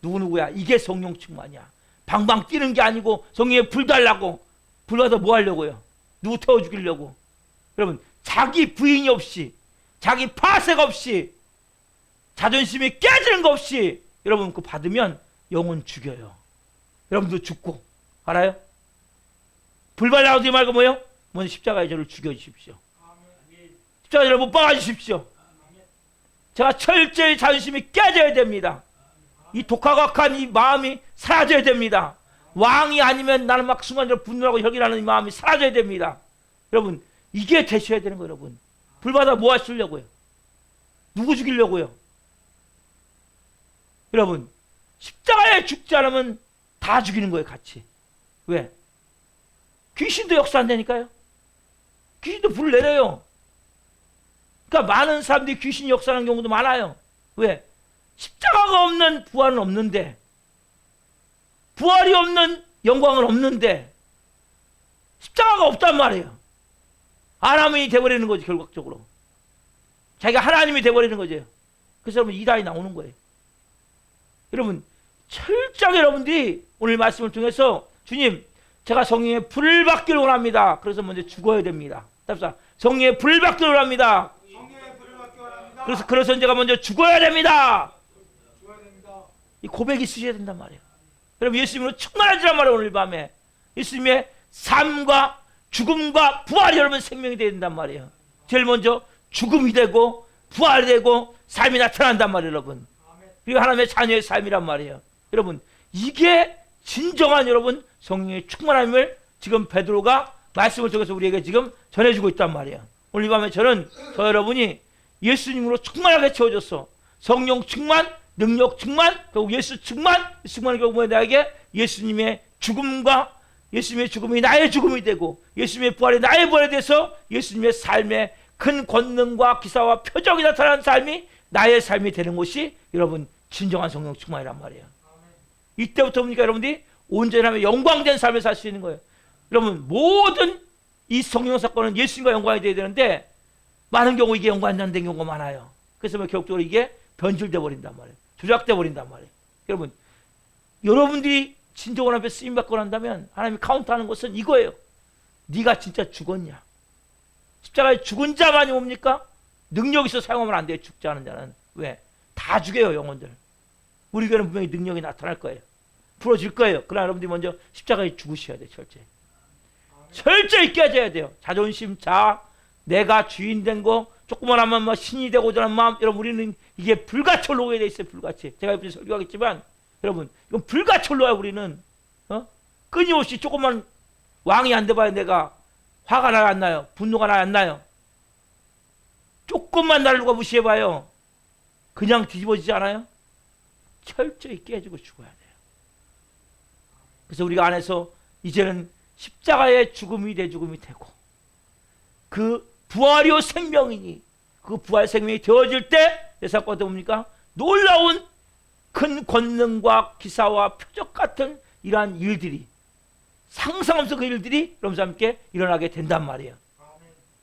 누구야? 이게 성령 충만이야. 방방 뛰는 게 아니고 성령에 불 달라고. 불 받아 뭐 하려고요? 누구 태워 죽이려고. 여러분 자기 부인이 없이, 자기 파쇄가 없이, 자존심이 깨지는 거 없이 여러분 그거 받으면 영혼 죽여요. 여러분도 죽고. 알아요? 불 발라오지 말고 뭐요? 먼저 십자가에 저를 죽여주십시오. 십자가에 저를 못 박아주십시오. 제가 철저히 자존심이 깨져야 됩니다. 이 독하각한 이 마음이 사라져야 됩니다. 왕이 아니면 나는 막 순간적으로 분노하고 혈기나는 이 마음이 사라져야 됩니다. 여러분 이게 되셔야 되는 거예요. 여러분 불받아 뭐 하시려고요? 누구 죽이려고요? 여러분 십자가에 죽지 않으면 다 죽이는 거예요. 같이. 왜? 귀신도 역사한다니까요. 귀신도 불을 내려요. 그러니까 많은 사람들이 귀신이 역사하는 경우도 많아요. 왜? 십자가가 없는 부활은 없는데, 부활이 없는 영광은 없는데, 십자가가 없단 말이에요. 하나님이 돼버리는 거지. 결과적으로 자기가 하나님이 돼버리는 거죠. 그래서 여러분 이단이 나오는 거예요. 여러분 철저하게 여러분들이 오늘 말씀을 통해서 주님 제가 성령의 불을 받기를 원합니다. 그래서 먼저 죽어야 됩니다. 답사 성령의 불을 받기를 원합니다. 그래서 제가 먼저 죽어야 됩니다. 이 고백이 있으셔야 된단 말이에요. 여러분 예수님으로 충만하지란 말이에요. 오늘 밤에 예수님의 삶과 죽음과 부활이 여러분 생명이 되야 된단 말이에요. 제일 먼저 죽음이 되고 부활이 되고 삶이 나타난단 말이에요. 여러분 그리고 하나님의 자녀의 삶이란 말이에요. 여러분 이게 진정한 여러분 성령의 충만함을 지금 베드로가 말씀을 통해서 우리에게 지금 전해주고 있단 말이에요. 오늘 이 밤에 저는 저 여러분이 예수님으로 충만하게 채워졌어. 성령 충만, 능력 충만, 결국 예수 충만이 결국 뭐야? 나에게 예수님의 죽음과 예수님의 죽음이 나의 죽음이 되고 예수님의 부활이 나의 부활이 돼서 예수님의 삶에 큰 권능과 기사와 표적이 나타나는 삶이 나의 삶이 되는 것이 여러분 진정한 성령 충만이란 말이에요. 이때부터 뭡니까? 여러분들이 온전하며 영광된 삶을 살 수 있는 거예요. 여러분 모든 이 성령 사건은 예수님과 연관이 되어야 되는데 많은 경우 이게 연관이 안 된 경우가 많아요. 그래서 결국적으로 이게 변질돼 버린단 말이에요. 조작돼 버린단 말이에요. 여러분 여러분들이 진정한 앞에 쓰임 받고 난다면 하나님이 카운트하는 것은 이거예요. 네가 진짜 죽었냐? 십자가에 죽은 자만이 뭡니까? 능력 있어 사용하면 안 돼요. 죽지 않은 자는. 왜? 다 죽여요. 영혼들. 우리 교회는 분명히 능력이 나타날 거예요. 풀어질 거예요. 그러나 여러분들이 먼저 십자가에 죽으셔야 돼요. 철저히 깨져야 돼요. 자존심, 자아, 내가 주인 된 거 조금만 하면 뭐 신이 되고자 하는 마음. 여러분 우리는 이게 불같이 올라오게 돼 있어요. 불같이. 제가 옆에서 설교하겠지만 여러분 이건 불같이 올라와요. 우리는 끊임없이 조금만 왕이 안 돼봐야 내가 화가 나요 안 나요? 분노가 나요 안 나요? 조금만 나를 누가 무시해봐요. 그냥 뒤집어지지 않아요? 철저히 깨지고 죽어야 돼요. 그래서 우리가 안에서 이제는 십자가의 죽음이 내 죽음이 되고 그 부활이요 생명이니 그 부활 생명이 되어질 때 내 사건은 뭡니까? 놀라운 큰 권능과 기사와 표적 같은 이러한 일들이 상상하면서 그 일들이 여러분과 함께 일어나게 된단 말이에요.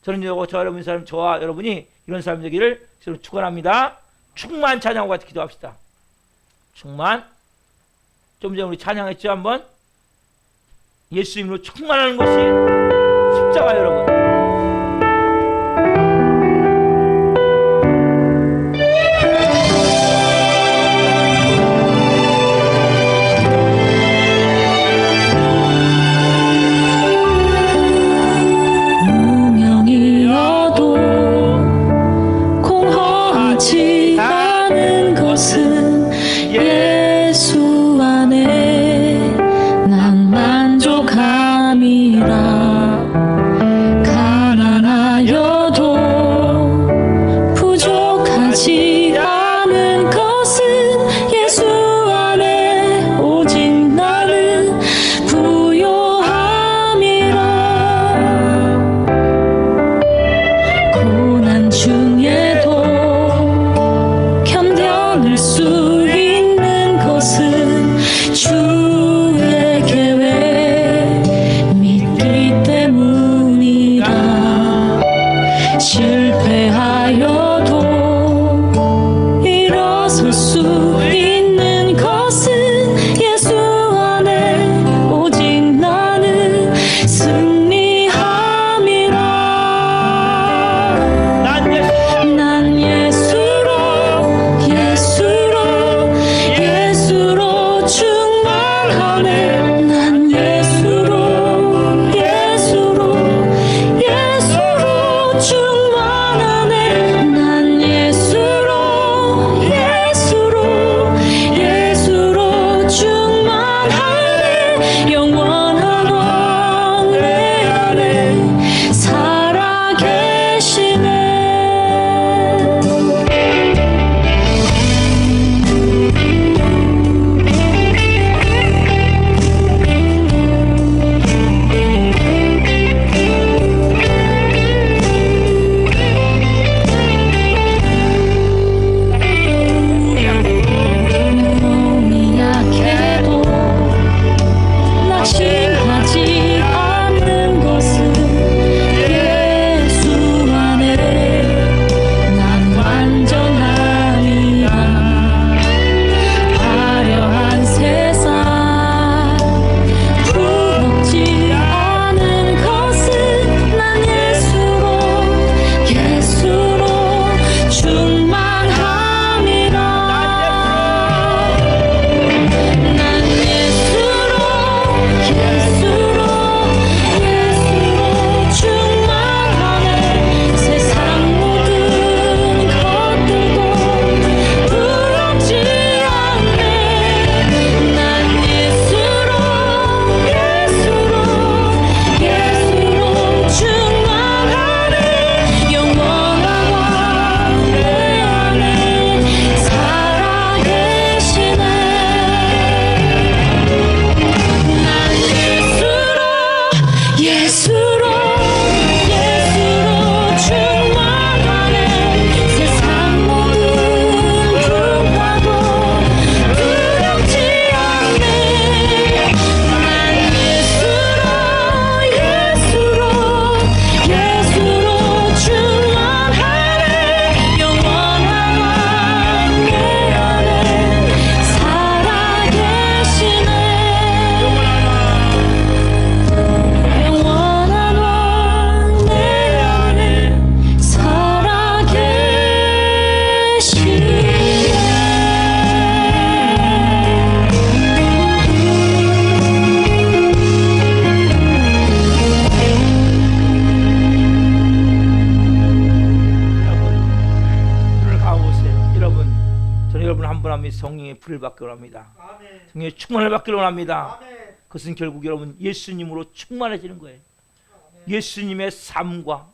저는 저 여러분 사람 저와 여러분이 이런 사람 되기를 축원합니다. 충만 찬양하고 같이 기도합시다. 충만. 좀 전에 우리 찬양했죠 한번. 예수 이름으로 충만하는 것이 십자가 여러분. 무명이어도 공허하지 않은 것은 예수 안에 난 만족함이라. 가난하여도 부족하지 않은 것은 예수 안에 오직 나는 부요함이라. 고난 중에도 견뎌낼 수 있는 것은 주의 계획 믿기 때문이라. 실패하여도 일어설 수 있는 것은 예수 안에 오직 나는 승리함이라. 난 예수로 충만하네. 난 예수로 충만하네. 난 예수로 충만하네. 영원한 왕 내 안에 살아 계시네. 몸이 약해도 낙심하지 않는 것은 예수 안에 난 완전하리라. 화려한 세상 부럽지 않은 것은 난 예수로 충만함이라. 난 예수로 충만하네. 세상 모든 것들도 부럽지 않네. 난 예수로 충만하네. 영원한 왕 내 안에 살아 계시네. 난 예수로 충만하네. 세상 모든 풍파도 두렵지 않네. 난 예수로 충만하네. 영원한 왕 내 안에 살아 계시네. 영원한 왕 내 안에 살아 불을 가보세요. 저는 여러분 한 분 한 분 성령의 불을 받기로 합니다. 아멘. 성령의 충만을 받기로 합니다. 아멘. 그것은 결국 여러분 예수님으로 충만해지는 거예요. 예수님의 삶과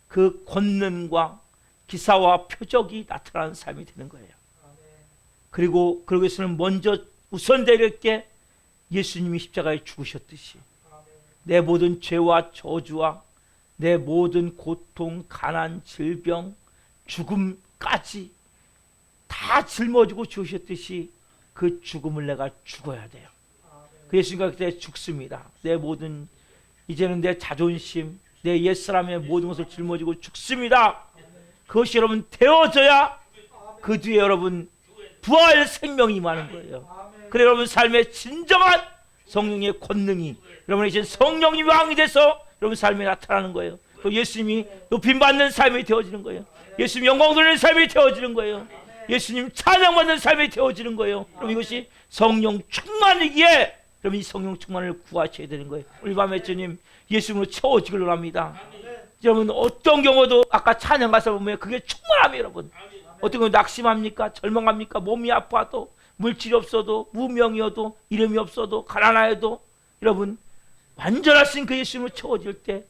그 권능과 기사와 표적이 나타나는 삶이 되는 거예요. 그리고 그러기 위해서는 먼저 우선되는 게 예수님이 십자가에 죽으셨듯이 내 모든 죄와 저주와 내 모든 고통, 가난, 질병, 죽음까지 다 짊어지고 죽으셨듯이 그 죽음을 내가 죽어야 돼요. 그 예수님과 그때 죽습니다. 내 모든 이제는 내 자존심, 내 옛사람의 모든 것을 짊어지고 죽습니다. 그것이 여러분 되어져야 그 뒤에 여러분 부활 생명이 임하는 거예요. 그래 여러분 삶의 진정한 성령의 권능이 여러분 이제 성령이 왕이 돼서 여러분 삶에 나타나는 거예요. 또 예수님이 높임받는 삶이 되어지는 거예요. 예수님 영광 돌리는 삶이 되어지는 거예요. 예수님 찬양받는 삶이 되어지는 거예요. 여러분 이것이 성령 충만이기에 여러분 이 성령 충만을 구하셔야 되는 거예요. 우리 밤에 주님 예수님으로 채워지길 원합니다. 여러분 어떤 경우도 아까 찬양 가서 보면 그게 충만함이에요. 여러분 어떤 경우 낙심합니까? 절망합니까? 몸이 아파도 물질이 없어도 무명이어도 이름이 없어도 가난하여도 여러분 완전하신 그 예수님으로 채워질 때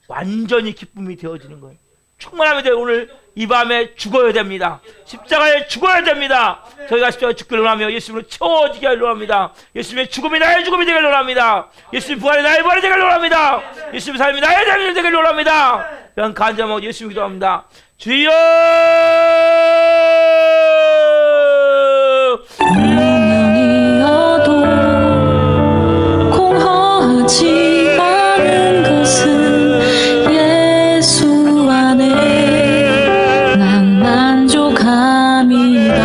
완전히 기쁨이 되어지는 거예요. 충만하면 돼요. 오늘 이 밤에 죽어야 됩니다. 십자가에 죽어야 됩니다. 저희가 십자가에 죽기를 원하며 예수님으로 채워지게 하기를 원합니다. 예수님의 죽음이 나의 죽음이 되기를 원합니다. 예수님 부활이 나의 부활이 되기를 원합니다. 예수님의 삶이 나의 삶이 되기를 원합니다. 그냥 간절하고 예수님 기도합니다. 주여 운명이어도 공허하지 않은 것은 예수 안에 난 만족함이다.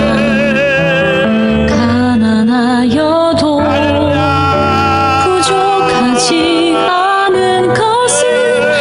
가난하여도 부족하지 않은 것은